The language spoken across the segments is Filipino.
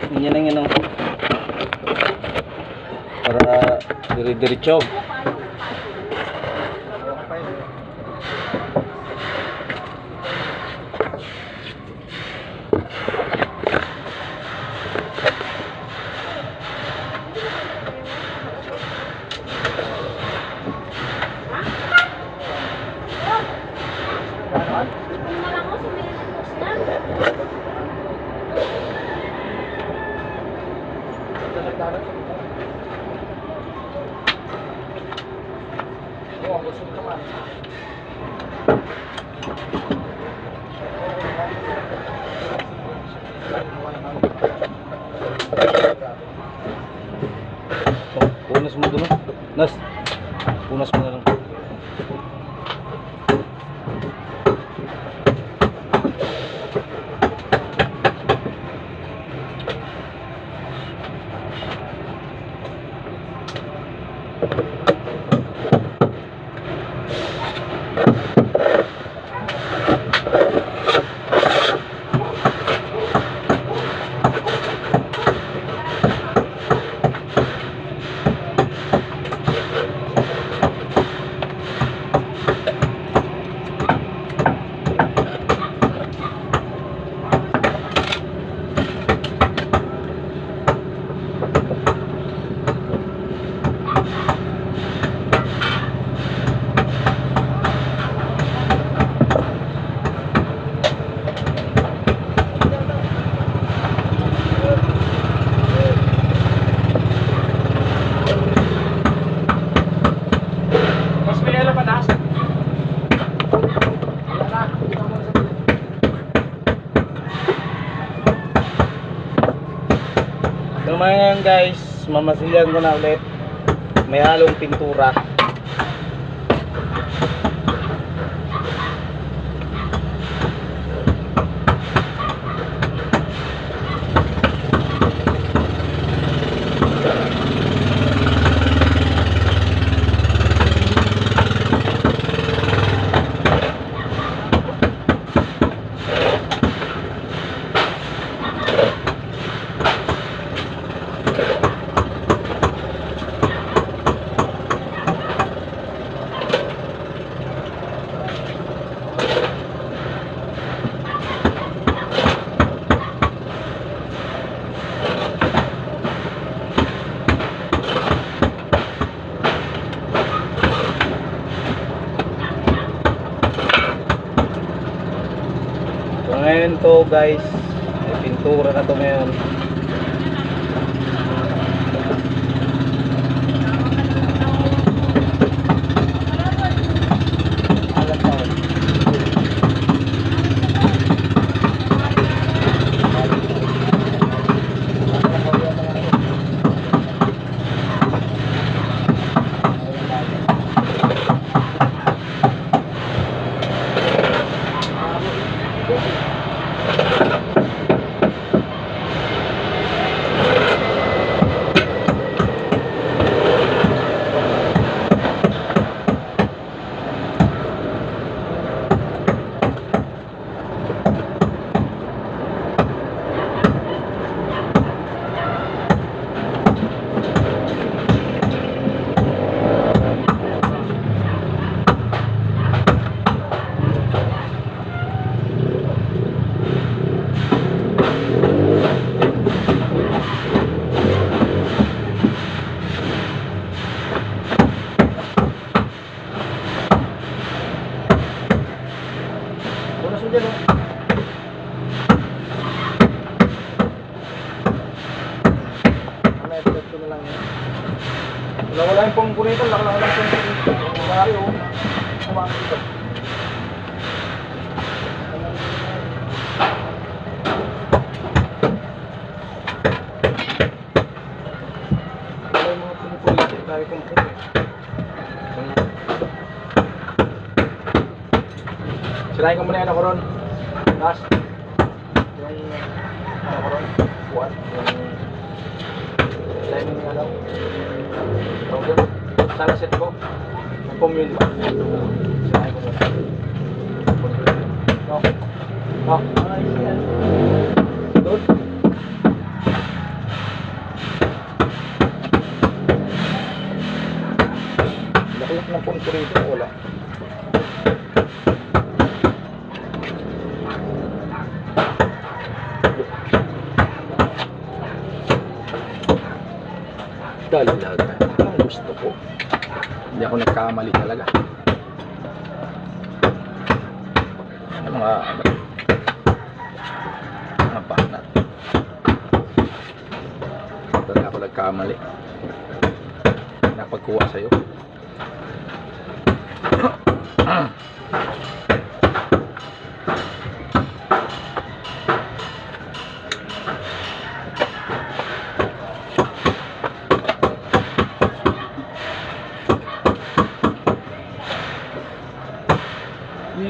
Ganyan lang yun, oh. Para dire-diretso. Punas mo dun, Nas. Punas mo na lang. So ngayon guys, mamasilyan ko na ulit. May halong pintura. So ngayon to guys, may pintura na to ngayon. Wala yung pong kurito, lang pong kurito. Marami o. Kumang dito. Wala yung mga pinipulito tayo pong kurito. Sirahin ko muna yan ako ron. Last. Yung ano ko ron. Buwan. Yung sirahin mo nga daw. Sana set ko. Commune ba? Sinahin ko muna. No. No. Doon. ko rito, wala. Dalaga. Ang gusto ko. Hindi ako nagkamali talaga. Mga banat. Talaga ako nagkamali. Napagkuha sa'yo.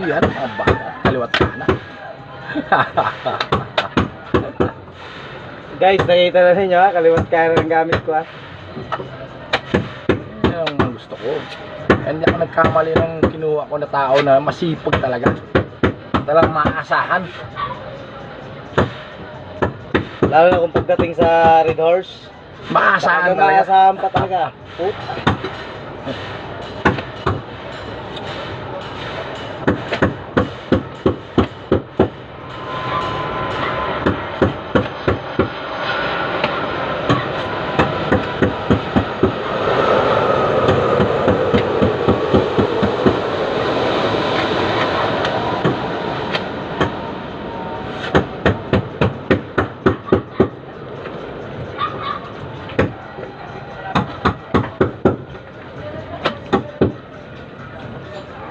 Yan, mga bata. Kaliwat ka na. Guys, nakita na ninyo ha, kaliwat kaya ng gamit ko ha. Yan ang gusto ko. Hindi ako nagkamali ng kinuha ko na tao na masipag talaga. Talagang maasahan. Lalo na kung pagdating sa Red Horse. Maasahan talaga. Maasahan pa talaga.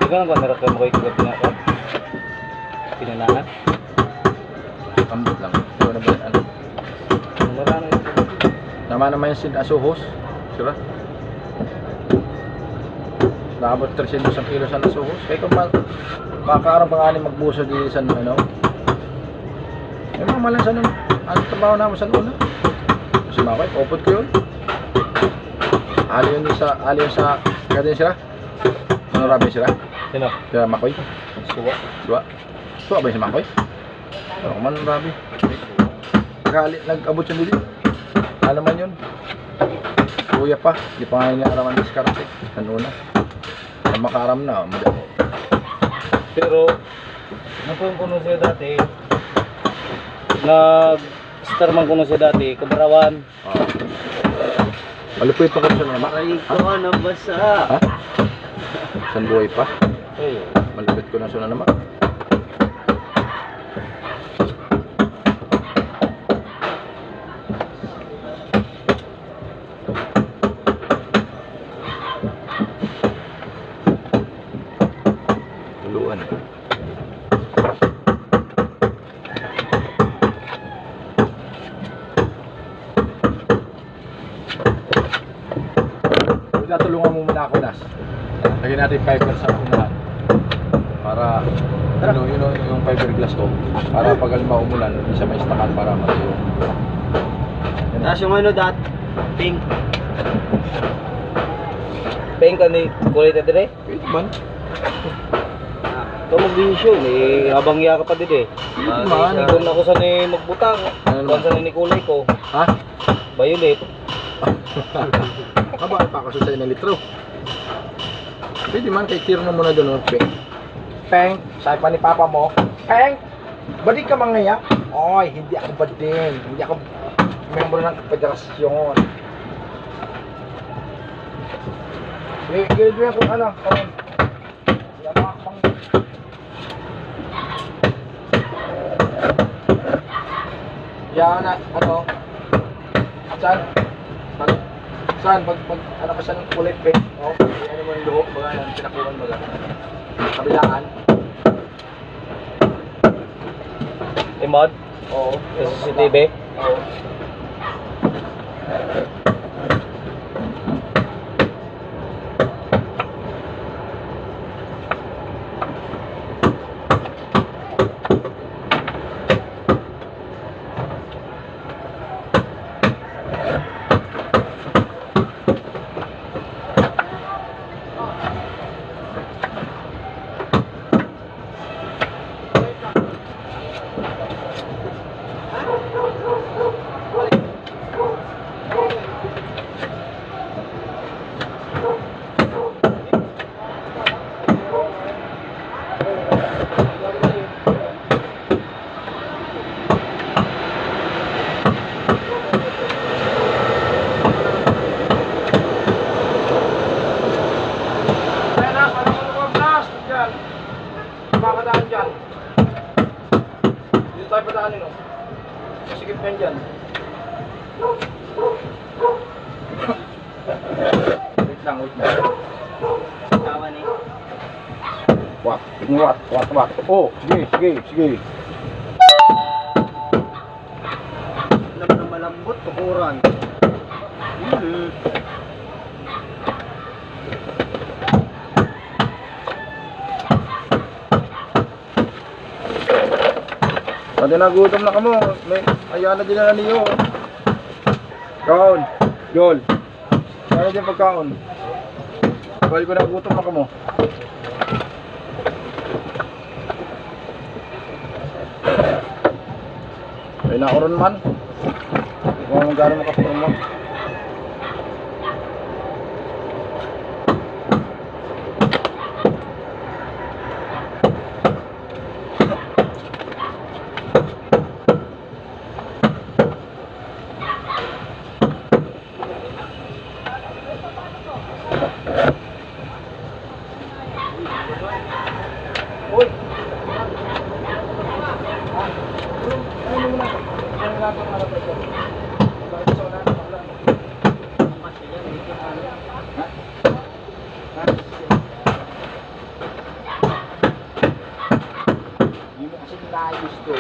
Ikaw lang ba narakam ko ikaw pinanaan? Ambot lang. Ito na ba yan? Marami ito. Naman yung sinasuhos. Sira? Nakabot 300 kilo sa nasuhos. Kaya kung makakarang panganin magbuso di sa ano. Eh mga malang sa ano. Ano trabaho naman sa una? Kasi makay, popot ko yun. Ali yun sa kaya sila? Ano rabi sila? Sino? Sila Makoy? Suwa. Suwa? Suwa ba yung si Makoy? Ano man rabi? Nag-abot yun dito. Alam man yun. Kuya pa. Di pa nga niya araman diskarte. Kanuna. Ang makaram na. Madali. Pero, napuno siya dati. Nag-star man kuno siya dati. Kabarawan. Malupit pa ko sa naman. Ay, ko na basa. Ha? San buhay pa? Ay, Malupit ko na sa naman. Tuluan. Tulungan mo muna ako, Nas. Lagyan natin fiber sa unahan. Para yung fiberglass ko. Para pag halimbawa umulan, hindi siya may stakan para matuyo. tapos yung ano pink. Pink ano kulay na dire? Wait man. Ito mag-vision eh, habang yaka pa din eh. Man. Kung ako sanay magbutang, Ano kung naman? sanay ni kulay ko, Ha? violet. Haba pa ako sa ng litro. Pwede man kay tiro na muna doon. Peng. Peng. Sabi pa ni Papa mo. Peng. Badi ka mangaya. Oy, hindi ako bading. Hindi ako member ng federasyon. Gawin ko ano. Yan na, ano. Saan? Pag ano ka siya ng kulay pink, oh, ano mo yung luho, baga yan, pinakuhan baga. Kabilaan. Imod? Oo. Sa CCTV? Oo. Sige pa dyan. Wait lang, wait lang. Kawan eh. What? Oh, sige. Alam na malambot, tukuran. Pati nagutom na kamo. May ayan na din na niyo. Kaon. Yol. Ano din pagkaon? Balik ko nagutom na kamo. Ay naoron man. Kung magkano makapurmo. Uy! Ano muna? Ano natin ang harap ito? Bakit sa una? Wala. Ha? Ha? Hindi mo kasi naayos to.